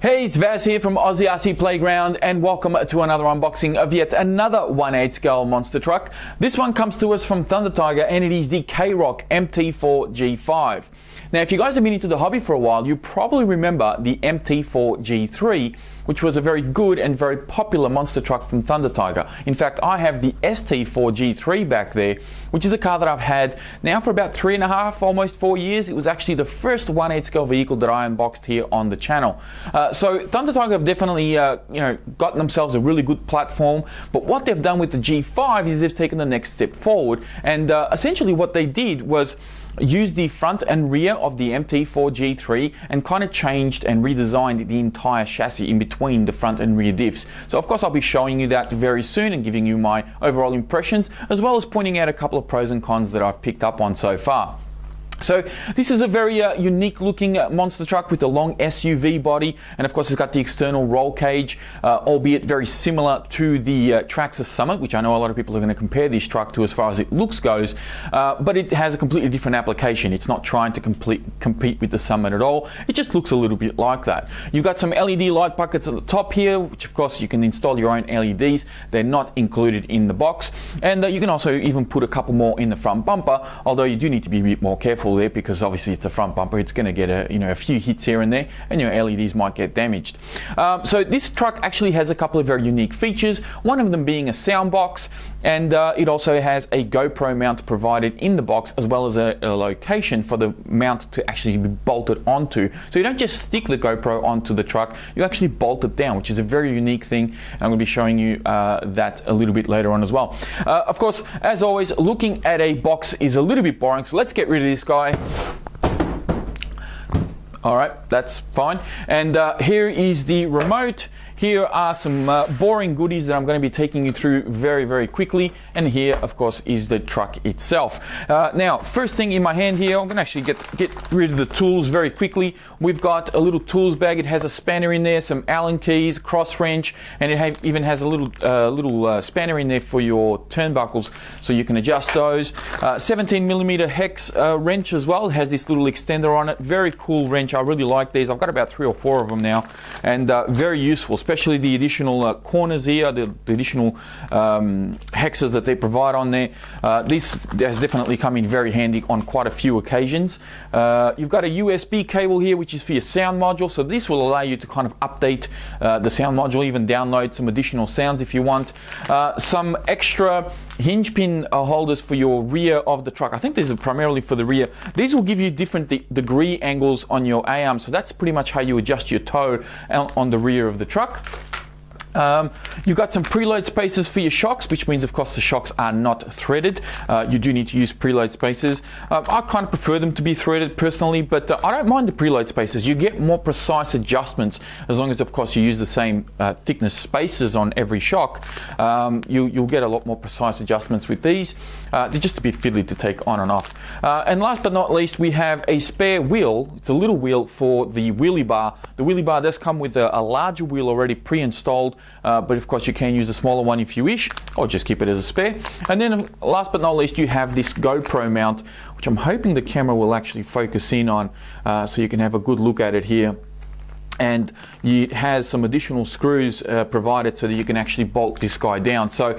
Hey, it's Vaz here from Aussie RC Playground, and welcome to another unboxing of yet another 1/8 scale monster truck. This one comes to us from Thunder Tiger, and it is the K-Rock MT4 G5. Now, if you guys have been into the hobby for a while, you probably remember the MT4 G3, which was a very good and very popular monster truck from Thunder Tiger. In fact, I have the ST4 G3 back there, which is a car that I've had now for about 3.5, almost 4 years. It was actually the first 1/8 scale vehicle that I unboxed here on the channel. So Thunder Tiger have definitely gotten themselves a really good platform, but what they've done with the G5 is they've taken the next step forward, and essentially what they did was use the front and rear of the MT4 G3 and kind of changed and redesigned the entire chassis in between the front and rear diffs. So of course I'll be showing you that very soon and giving you my overall impressions, as well as pointing out a couple of pros and cons that I've picked up on so far. So this is a very unique looking monster truck with a long SUV body, and of course it's got the external roll cage, albeit very similar to the Traxxas Summit, which I know a lot of people are going to compare this truck to as far as it looks goes, but it has a completely different application. It's not trying to compete with the Summit at all. It just looks a little bit like that. You've got some LED light buckets at the top here, which of course you can install your own LEDs. They're not included in the box, and you can also even put a couple more in the front bumper, although you do need to be a bit more careful there, because obviously it's a front bumper. It's going to get a few hits here and there, and your LEDs might get damaged. So this truck actually has a couple of very unique features, one of them being a sound box, and it also has a GoPro mount provided in the box, as well as a location for the mount to actually be bolted onto. So you don't just stick the GoPro onto the truck, you actually bolt it down, which is a very unique thing, and I'm going to be showing you that a little bit later on as well. Of course, as always, looking at a box is a little bit boring, so let's get rid of this guy. All right, that's fine. And here is the remote. Here are some boring goodies that I'm going to be taking you through very, very quickly. And here, of course, is the truck itself. Now, first thing in my hand here, I'm going to actually get rid of the tools very quickly. We've got a little tools bag. It has a spanner in there, some Allen keys, cross wrench, and it even has a little spanner in there for your turnbuckles, so you can adjust those. 17mm hex wrench as well. It has this little extender on it. Very cool wrench. I really like these. I've got about 3 or 4 of them now, and very useful, especially the additional corners here, the additional hexes that they provide on there. This has definitely come in very handy on quite a few occasions. You've got a USB cable here, which is for your sound module, so this will allow you to kind of update the sound module, even download some additional sounds if you want. Some extra hinge pin holders for your rear of the truck. I think these are primarily for the rear. These will give you different degree angles on your A-arm, so that's pretty much how you adjust your toe on the rear of the truck. You've got some preload spacers for your shocks, which means of course the shocks are not threaded. You do need to use preload spacers. I kind of prefer them to be threaded personally, but I don't mind the preload spacers. You get more precise adjustments as long as of course you use the same thickness spacers on every shock. You'll get a lot more precise adjustments with these. They're just a bit fiddly to take on and off. And last but not least, we have a spare wheel. It's a little wheel for the wheelie bar. The wheelie bar does come with a larger wheel already pre-installed, but of course you can use a smaller one if you wish, or just keep it as a spare. And then last but not least, you have this GoPro mount, which I'm hoping the camera will actually focus in on, so you can have a good look at it here. And it has some additional screws provided so that you can actually bolt this guy down. So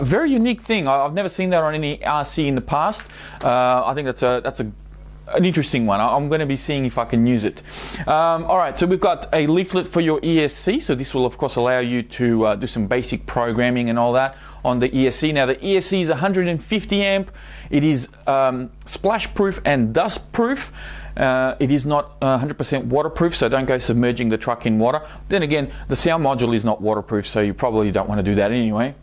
very unique thing. I've never seen that on any RC in the past. I think that's an interesting one. I'm going to be seeing if I can use it. All right, so we've got a leaflet for your ESC. So this will of course allow you to do some basic programming and all that on the ESC. Now the ESC is 150 amp. It is splash proof and dust proof. It is not 100% waterproof, so don't go submerging the truck in water. Then again, the sound module is not waterproof, so you probably don't want to do that anyway.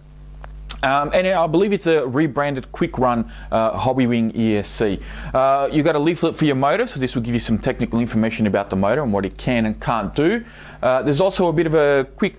And I believe it's a rebranded Quick Run Hobbywing ESC. You've got a leaflet for your motor, so this will give you some technical information about the motor and what it can and can't do. There's also a bit of a quick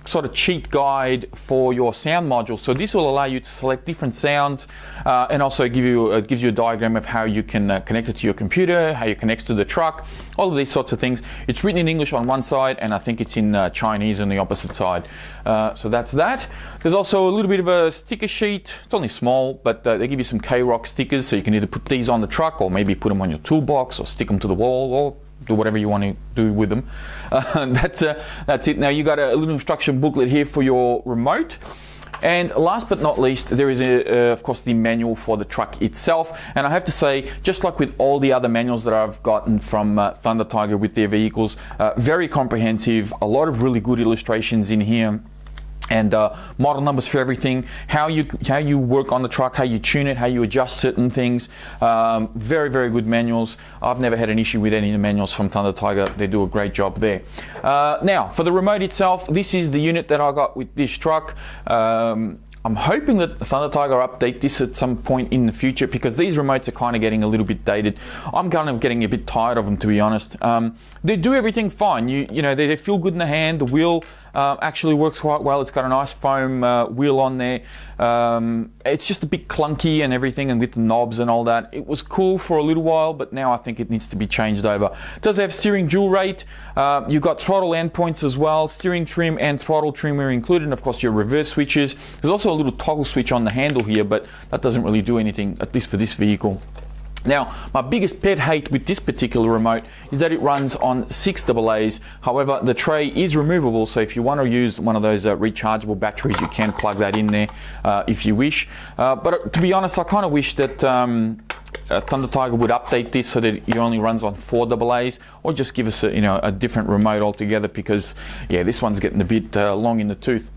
sort of cheat guide for your sound module. So this will allow you to select different sounds and also gives you a diagram of how you can connect it to your computer, how it connects to the truck, all of these sorts of things. It's written in English on one side, and I think it's in Chinese on the opposite side. So that's that. There's also a little bit of a sticker sheet. It's only small, but they give you some K-Rock stickers, so you can either put these on the truck or maybe put them on your toolbox or stick them to the wall or do whatever you want to do with them. That's it. Now you got a little instruction booklet here for your remote. And last but not least, there is of course the manual for the truck itself. And I have to say, just like with all the other manuals that I've gotten from Thunder Tiger with their vehicles, very comprehensive, a lot of really good illustrations in here. And model numbers for everything, how you work on the truck, how you tune it, how you adjust certain things. Very, very good manuals. I've never had an issue with any of the manuals from Thunder Tiger. They do a great job there. Now, for the remote itself, this is the unit that I got with this truck. I'm hoping that Thunder Tiger update this at some point in the future, because these remotes are kind of getting a little bit dated. I'm kind of getting a bit tired of them, to be honest. They do everything fine. You know, they feel good in the hand. The wheel actually works quite well. It's got a nice foam wheel on there. It's just a bit clunky and everything, and with the knobs and all that. It was cool for a little while, but now I think it needs to be changed over. It does have steering dual rate. You've got throttle endpoints as well. Steering trim and throttle trim are included, and of course your reverse switches. There's also a little toggle switch on the handle here, but that doesn't really do anything, at least for this vehicle. Now, my biggest pet hate with this particular remote is that it runs on 6 AA's. However, the tray is removable, so if you want to use one of those rechargeable batteries, you can plug that in there if you wish. But to be honest, I kind of wish that Thunder Tiger would update this so that it only runs on 4 AA's, or just give us a different remote altogether, because yeah, this one's getting a bit long in the tooth.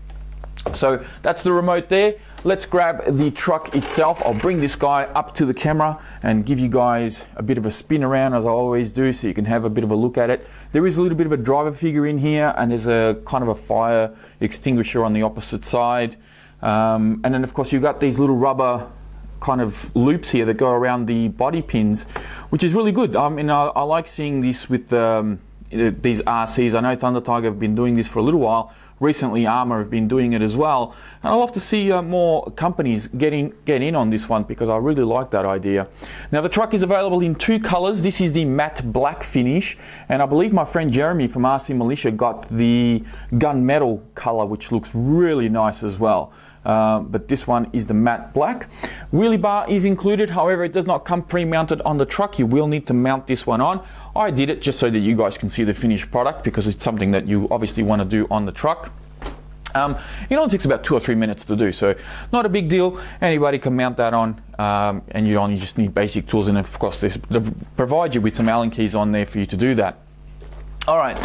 So that's the remote there. Let's grab the truck itself. I'll bring this guy up to the camera and give you guys a bit of a spin around, as I always do, so you can have a bit of a look at it. There is a little bit of a driver figure in here, and there's a kind of a fire extinguisher on the opposite side. And then of course you've got these little rubber kind of loops here that go around the body pins, which is really good. I mean, I like seeing this with these RCs. I know Thunder Tiger have been doing this for a little while. Recently, Armour have been doing it as well, and I love to see more companies get in on this one, because I really like that idea. Now, the truck is available in 2 colors. This is the matte black finish, and I believe my friend Jeremy from RC Militia got the gunmetal color, which looks really nice as well. But this one is the matte black. Wheelie bar is included, however it does not come pre-mounted on the truck. You will need to mount this one on. I did it just so that you guys can see the finished product, because it's something that you obviously want to do on the truck. It only takes about 2 or 3 minutes to do, so not a big deal. Anybody can mount that on, and you only just need basic tools, and of course they provide you with some Allen keys on there for you to do that. All right,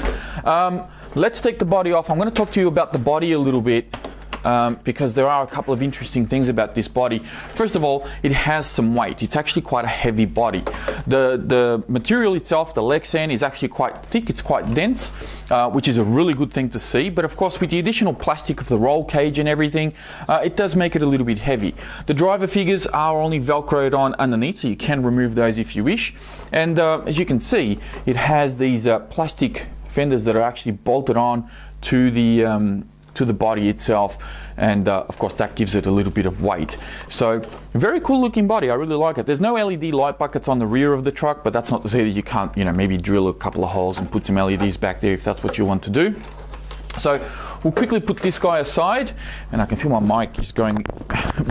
let's take the body off. I'm going to talk to you about the body a little bit. Because there are a couple of interesting things about this body. First of all, it has some weight. It's actually quite a heavy body. The material itself, the Lexan, is actually quite thick. It's quite dense, which is a really good thing to see. But of course, with the additional plastic of the roll cage and everything, it does make it a little bit heavy. The driver figures are only Velcroed on underneath, so you can remove those if you wish. And as you can see, it has these plastic fenders that are actually bolted on to the body itself, and of course that gives it a little bit of weight. So very cool looking body. I really like it. There's no LED light buckets on the rear of the truck, but that's not to say that you can't maybe drill a couple of holes and put some LEDs back there if that's what you want to do. So we'll quickly put this guy aside, and I can feel my mic is going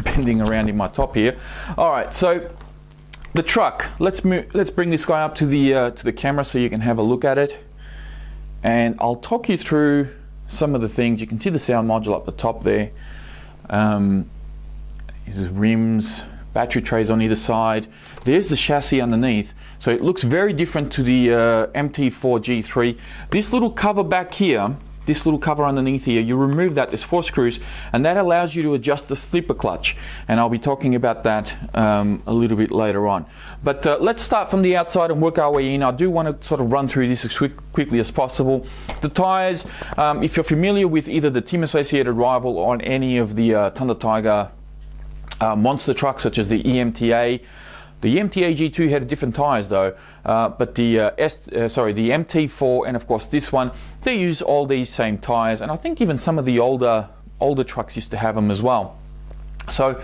bending around in my top here. All right, so the truck, let's bring this guy up to the camera so you can have a look at it, and I'll talk you through some of the things. You can see the sound module up the top there. There's rims, battery trays on either side. There's the chassis underneath. So it looks very different to the MT4 G3. This little cover back here, this little cover underneath here, you remove that, there's 4 screws, and that allows you to adjust the slipper clutch. And I'll be talking about that a little bit later on. But let's start from the outside and work our way in. I do want to sort of run through this as quickly as possible. The tires, if you're familiar with either the Team Associated Rival or on any of the Thunder Tiger monster trucks, such as the EMTA, the EMTA G2 had different tires though, but the MT4 and of course this one, they use all these same tires, and I think even some of the older trucks used to have them as well. So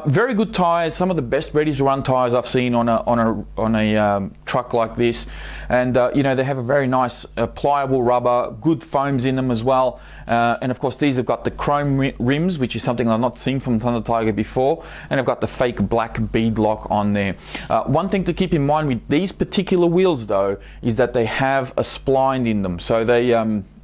very good tires, some of the best ready to run tires I've seen on a truck like this. And you know, they have a very nice pliable rubber, good foams in them as well. And of course these have got the chrome rims, which is something I've not seen from Thunder Tiger before, and I've got the fake black bead lock on there. One thing to keep in mind with these particular wheels though is that they have a spline in them. So they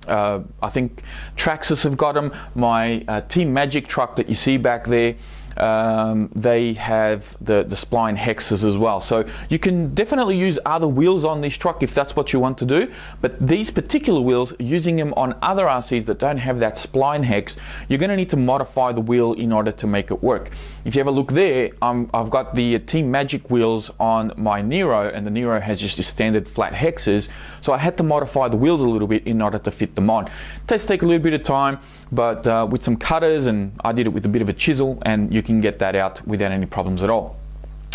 I think Traxxas have got them. My Team Magic truck that you see back there, they have the spline hexes as well. So you can definitely use other wheels on this truck if that's what you want to do, but these particular wheels, using them on other RCs that don't have that spline hex, you're going to need to modify the wheel in order to make it work. If you have a look there, I've got the Team Magic wheels on my Nero, and the Nero has just the standard flat hexes, so I had to modify the wheels a little bit in order to fit them on. It does take a little bit of time, but with some cutters, and I did it with a bit of a chisel, and you can get that out without any problems at all.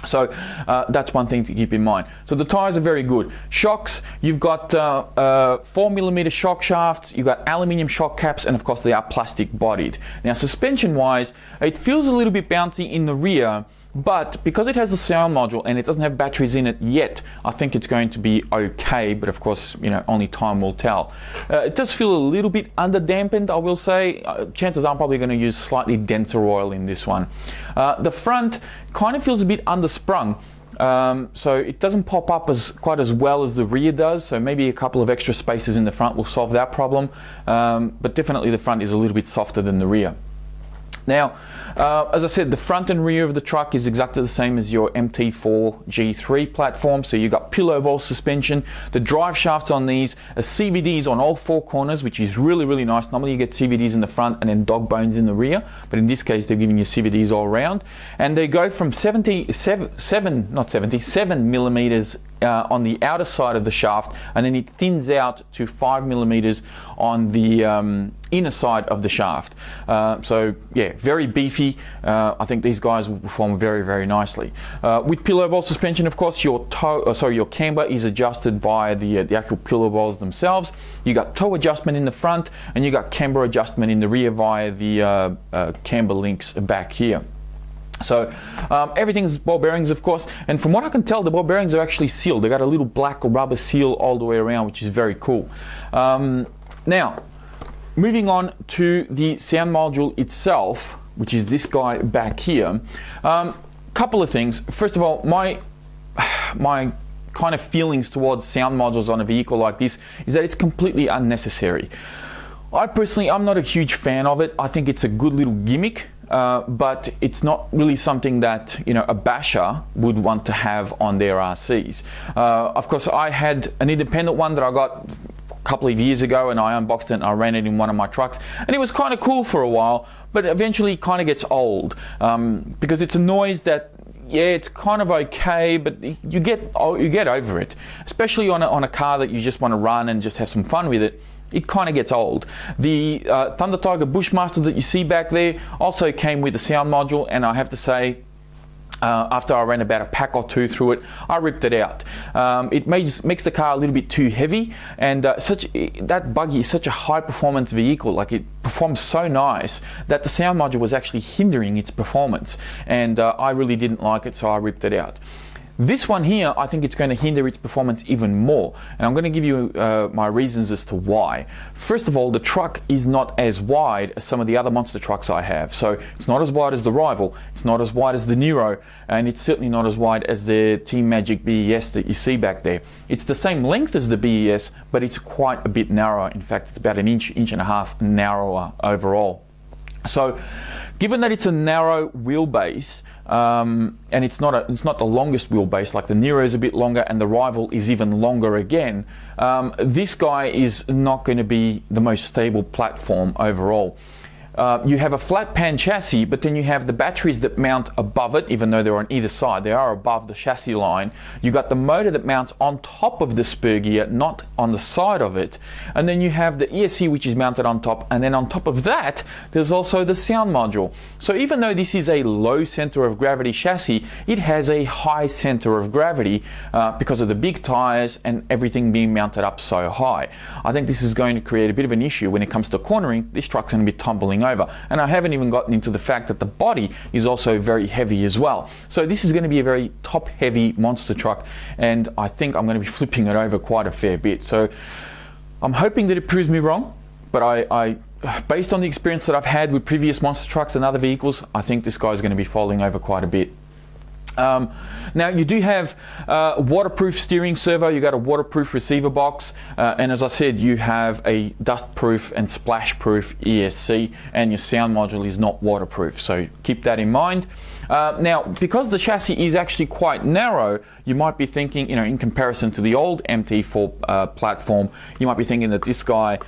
So that's one thing to keep in mind. So the tires are very good. Shocks, you've got 4mm shock shafts, you've got aluminium shock caps, and of course they are plastic bodied. Now suspension wise, it feels a little bit bouncy in the rear, but because it has the sound module and it doesn't have batteries in it yet, I think it's going to be okay, but of course, you know, only time will tell. It does feel a little bit under dampened, I will say. Chances are I'm probably going to use slightly denser oil in this one. The front kind of feels a bit undersprung. So it doesn't pop up quite as well as the rear does, so maybe a couple of extra spaces in the front will solve that problem, but definitely the front is a little bit softer than the rear. Now, as I said, the front and rear of the truck is exactly the same as your MT4 G5 platform. So you've got pillow bowl suspension. The drive shafts on these are CVDs on all four corners, which is really, really nice. Normally you get CVDs in the front and then dog bones in the rear, but in this case they're giving you CVDs all around. And they go from 7 millimeters on the outer side of the shaft, and then it thins out to 5 millimeters on the inner side of the shaft. So yeah, very beefy. I think these guys will perform very, very nicely. With pillow bowl suspension, of course, your camber is adjusted by the actual pillow bowls themselves. You got toe adjustment in the front, and you got camber adjustment in the rear via the camber links back here. So everything's ball bearings, of course, and from what I can tell, the ball bearings are actually sealed. They got a little black rubber seal all the way around, which is very cool. Now, moving on to the sound module itself, which is this guy back here. Couple of things. First of all, my kind of feelings towards sound modules on a vehicle like this is that it's completely unnecessary. I'm not a huge fan of it. I think it's a good little gimmick. But it's not really something that, you know, a basher would want to have on their RCs. Of course, I had an independent one that I got a couple of years ago, and I unboxed it and I ran it in one of my trucks, and it was kind of cool for a while, but eventually it kind of gets old because it's a noise that, yeah, it's kind of okay, but you get over it, especially on a car that you just want to run and just have some fun with it. It kind of gets old. The Thunder Tiger Bushmaster that you see back there also came with a sound module, and I have to say, after I ran about a pack or two through it, I ripped it out. It makes the car a little bit too heavy, and that buggy is such a high performance vehicle. Like, it performs so nice that the sound module was actually hindering its performance, and I really didn't like it, so I ripped it out. This one here, I think it's going to hinder its performance even more, and I'm going to give you my reasons as to why. First of all, the truck is not as wide as some of the other monster trucks I have. So it's not as wide as the Rival, it's not as wide as the Nero, and it's certainly not as wide as the Team Magic BES that you see back there. It's the same length as the BES, but it's quite a bit narrower. In fact, it's about an inch and a half narrower overall. So given that it's a narrow wheelbase, and it's not the longest wheelbase, like the Nero is a bit longer and the Rival is even longer again, this guy is not going to be the most stable platform overall. You have a flat pan chassis, but then you have the batteries that mount above it, even though they're on either side. They are above the chassis line. You got the motor that mounts on top of the spur gear, not on the side of it. And then you have the ESC, which is mounted on top. And then on top of that, there's also the sound module. So even though this is a low center of gravity chassis, it has a high center of gravity because of the big tires and everything being mounted up so high. I think this is going to create a bit of an issue when it comes to cornering. This truck's going to be tumbling over. And I haven't even gotten into the fact that the body is also very heavy as well. So this is going to be a very top heavy monster truck, and I think I'm going to be flipping it over quite a fair bit. So I'm hoping that it proves me wrong, but I based on the experience that I've had with previous monster trucks and other vehicles, I think this guy's going to be falling over quite a bit. Now you do have waterproof steering servo, you got a waterproof receiver box, and as I said, you have a dustproof and splash-proof ESC, and your sound module is not waterproof, so keep that in mind. Now, because the chassis is actually quite narrow, you might be thinking, in comparison to the old MT4 platform, you might be thinking that this guy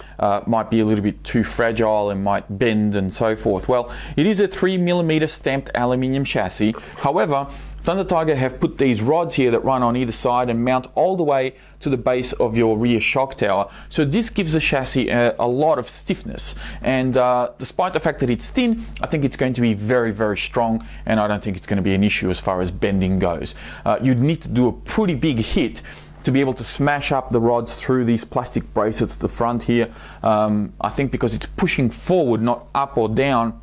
might be a little bit too fragile and might bend and so forth. Well, it is a 3mm stamped aluminium chassis. However, Thunder Tiger have put these rods here that run on either side and mount all the way to the base of your rear shock tower. So this gives the chassis a lot of stiffness, and despite the fact that it's thin, I think it's going to be very, very strong, and I don't think it's going to be an issue as far as bending goes. You'd need to do a pretty big hit to be able to smash up the rods through these plastic braces at the front here. I think because it's pushing forward, not up or down,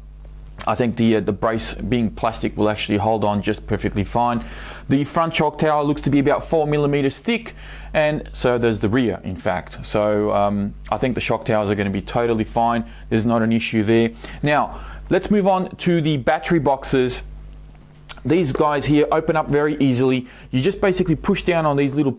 I think the brace being plastic will actually hold on just perfectly fine. The front shock tower looks to be about 4mm thick, and so does the rear, in fact. So I think the shock towers are going to be totally fine. There's not an issue there. Now, let's move on to the battery boxes. These guys here open up very easily. You just basically push down on these little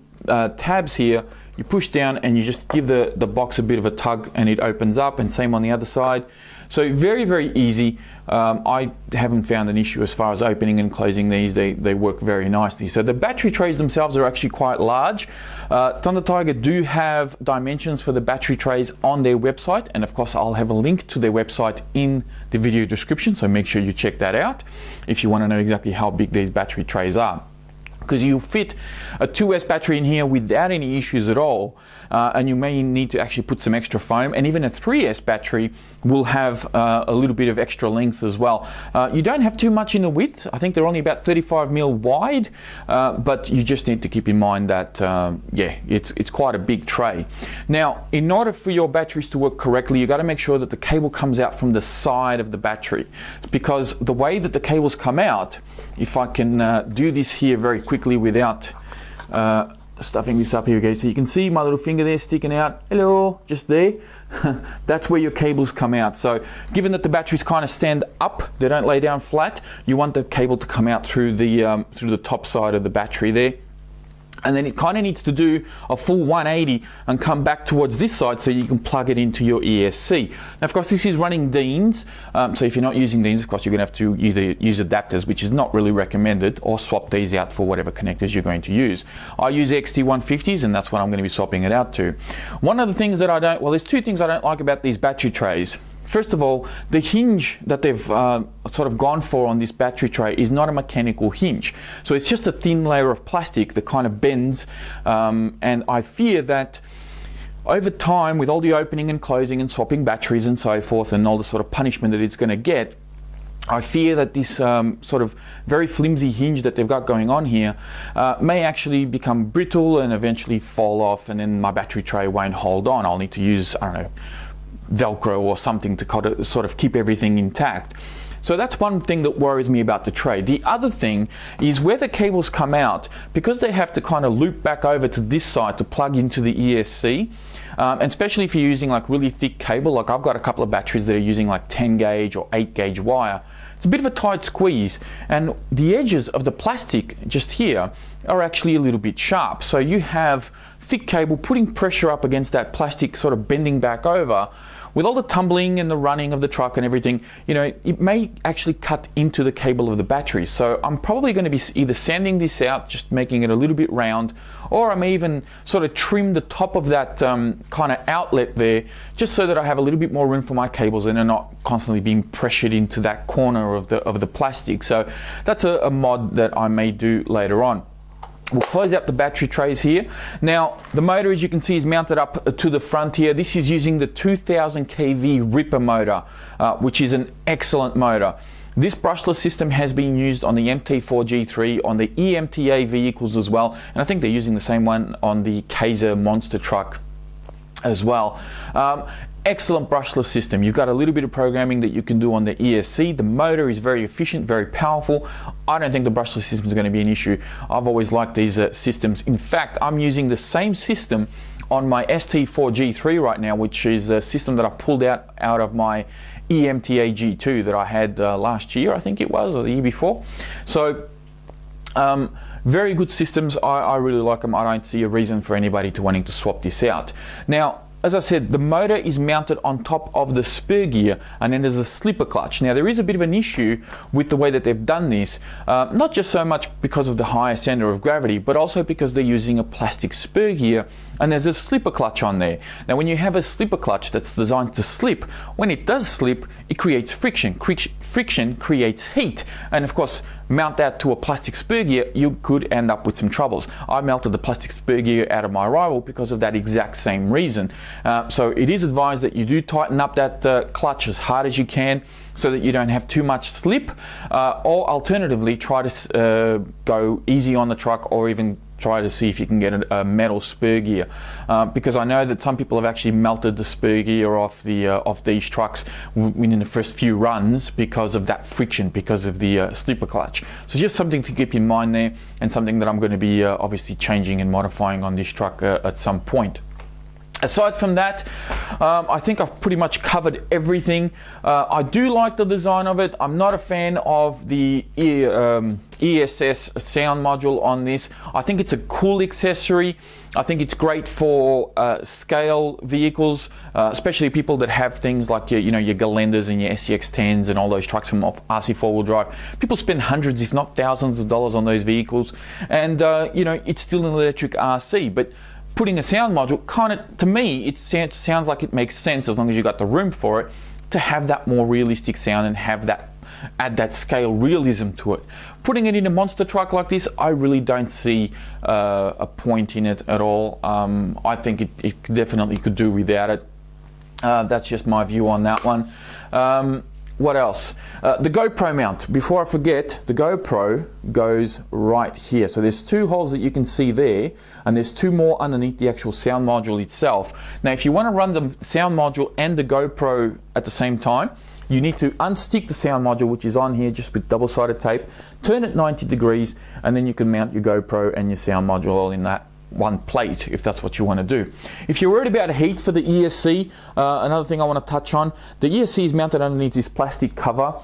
tabs here. You push down and you just give the box a bit of a tug and it opens up, and same on the other side. So very, very easy. I haven't found an issue as far as opening and closing these. They work very nicely. So the battery trays themselves are actually quite large. Thunder Tiger do have dimensions for the battery trays on their website, and of course I'll have a link to their website in the video description, so make sure you check that out if you want to know exactly how big these battery trays are. Because you'll fit a 2S battery in here without any issues at all, and you may need to actually put some extra foam, and even a 3S battery will have a little bit of extra length as well. You don't have too much in the width. I think they're only about 35mm wide, but you just need to keep in mind that yeah, it's quite a big tray. Now, in order for your batteries to work correctly, you got to make sure that the cable comes out from the side of the battery, because the way that the cables come out, if I can do this here very quickly without stuffing this up, here we go. So you can see my little finger there sticking out. Hello, just there. That's where your cables come out. So given that the batteries kind of stand up, they don't lay down flat, you want the cable to come out through the top side of the battery there. And then it kind of needs to do a full 180 and come back towards this side so you can plug it into your ESC. Now, of course, this is running Deans, so if you're not using Deans, of course, you're going to have to either use adapters, which is not really recommended, or swap these out for whatever connectors you're going to use. I use XT150s, and that's what I'm going to be swapping it out to. One of the things that there's two things I don't like about these battery trays. First of all, the hinge that they've sort of gone for on this battery tray is not a mechanical hinge. So it's just a thin layer of plastic that kind of bends, and I fear that over time, with all the opening and closing and swapping batteries and so forth, and all the sort of punishment that it's going to get, I fear that this sort of very flimsy hinge that they've got going on here may actually become brittle and eventually fall off, and then my battery tray won't hold on. I'll need to use, I don't know, Velcro or something to sort of keep everything intact. So that's one thing that worries me about the tray. The other thing is where the cables come out, because they have to kind of loop back over to this side to plug into the ESC, and especially if you're using like really thick cable, like I've got a couple of batteries that are using like 10 gauge or 8 gauge wire. It's a bit of a tight squeeze, and the edges of the plastic just here are actually a little bit sharp. So you have thick cable putting pressure up against that plastic, sort of bending back over. With all the tumbling and the running of the truck and everything, it may actually cut into the cable of the battery. So I'm probably going to be either sanding this out, just making it a little bit round, or I may even sort of trim the top of that kind of outlet there, just so that I have a little bit more room for my cables and they're not constantly being pressured into that corner of the plastic. So that's a mod that I may do later on. We'll close out the battery trays here. Now, the motor, as you can see, is mounted up to the front here. This is using the 2000 kV Ripper motor, which is an excellent motor. This brushless system has been used on the MT4 G3, on the EMTA vehicles as well, and I think they're using the same one on the Kaiser monster truck as well. excellent brushless system. You've got a little bit of programming that you can do on the ESC. The motor is very efficient, very powerful. I don't think the brushless system is going to be an issue. I've always liked these systems. In fact, I'm using the same system on my ST4 G3 right now, which is a system that I pulled out of my EMTA G2 that I had last year, I think it was, or the year before. So very good systems. I really like them. I don't see a reason for anybody to wanting to swap this out. Now, as I said, the motor is mounted on top of the spur gear, and then there's a slipper clutch. Now, there is a bit of an issue with the way that they've done this, not just so much because of the higher center of gravity, but also because they're using a plastic spur gear, and there's a slipper clutch on there. Now, when you have a slipper clutch that's designed to slip, when it does slip, it creates friction. Friction creates heat, and of course, mount that to a plastic spur gear, you could end up with some troubles. I melted the plastic spur gear out of my rival because of that exact same reason. So it is advised that you do tighten up that clutch as hard as you can so that you don't have too much slip, or alternatively try to go easy on the truck, or even try to see if you can get a metal spur gear, because I know that some people have actually melted the spur gear off these trucks within the first few runs because of that friction, because of the slipper clutch. So just something to keep in mind there, and something that I'm going to be obviously changing and modifying on this truck at some point. Aside from that, I think I've pretty much covered everything. I do like the design of it. I'm not a fan of the ESS sound module on this. I think it's a cool accessory. I think it's great for scale vehicles, especially people that have things like your Galendas and your SCX10s and all those trucks from RC four-wheel drive. People spend hundreds, if not thousands of dollars on those vehicles, and it's still an electric RC, but putting a sound module, kind of, to me, it sounds like it makes sense, as long as you got the room for it, to have that more realistic sound and have that, add that scale realism to it. Putting it in a monster truck like this, I really don't see a point in it at all. I think it definitely could do without it. That's just my view on that one. What else? The GoPro mount. Before I forget, the GoPro goes right here. So there's two holes that you can see there, and there's two more underneath the actual sound module itself. Now, if you want to run the sound module and the GoPro at the same time, you need to unstick the sound module, which is on here just with double-sided tape, turn it 90 degrees, and then you can mount your GoPro and your sound module all in that one plate, if that's what you want to do. If you're worried about heat for the ESC, another thing I want to touch on, the ESC is mounted underneath this plastic cover.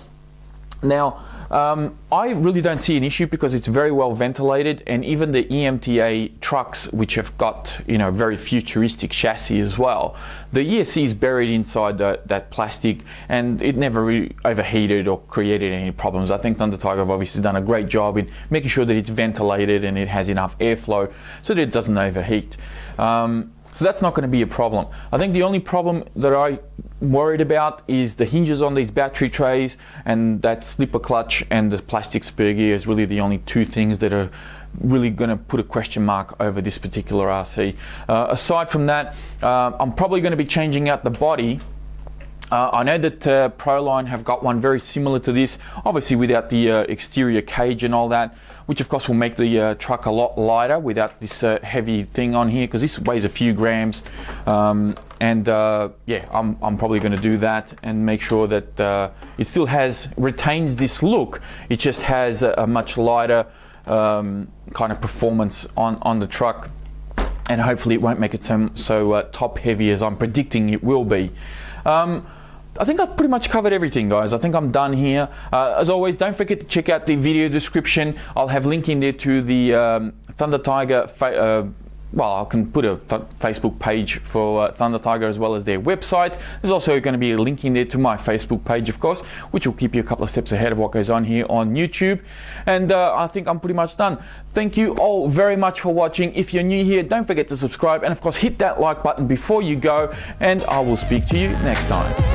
Now, I really don't see an issue because it's very well ventilated, and even the EMTA trucks, which have got very futuristic chassis as well, the ESC is buried inside that plastic, and it never really overheated or created any problems. I think Thunder Tiger have obviously done a great job in making sure that it's ventilated and it has enough airflow so that it doesn't overheat. So that's not going to be a problem. I think the only problem that I'm worried about is the hinges on these battery trays, and that slipper clutch and the plastic spur gear is really the only two things that are really going to put a question mark over this particular RC. Aside from that, I'm probably going to be changing out the body. I know that Proline have got one very similar to this, obviously without the exterior cage and all that, which of course will make the truck a lot lighter without this heavy thing on here, because this weighs a few grams. Yeah, I'm probably going to do that and make sure that it still retains this look. It just has a much lighter kind of performance on the truck, and hopefully it won't make it so top heavy as I'm predicting it will be. I think I've pretty much covered everything, guys. I think I'm done here. As always, don't forget to check out the video description. I'll have link in there to the Thunder Tiger, I can put a Facebook page for Thunder Tiger as well as their website. There's also going to be a link in there to my Facebook page, of course, which will keep you a couple of steps ahead of what goes on here on YouTube. And I think I'm pretty much done. Thank you all very much for watching. If you're new here, don't forget to subscribe, and of course hit that like button before you go, and I will speak to you next time.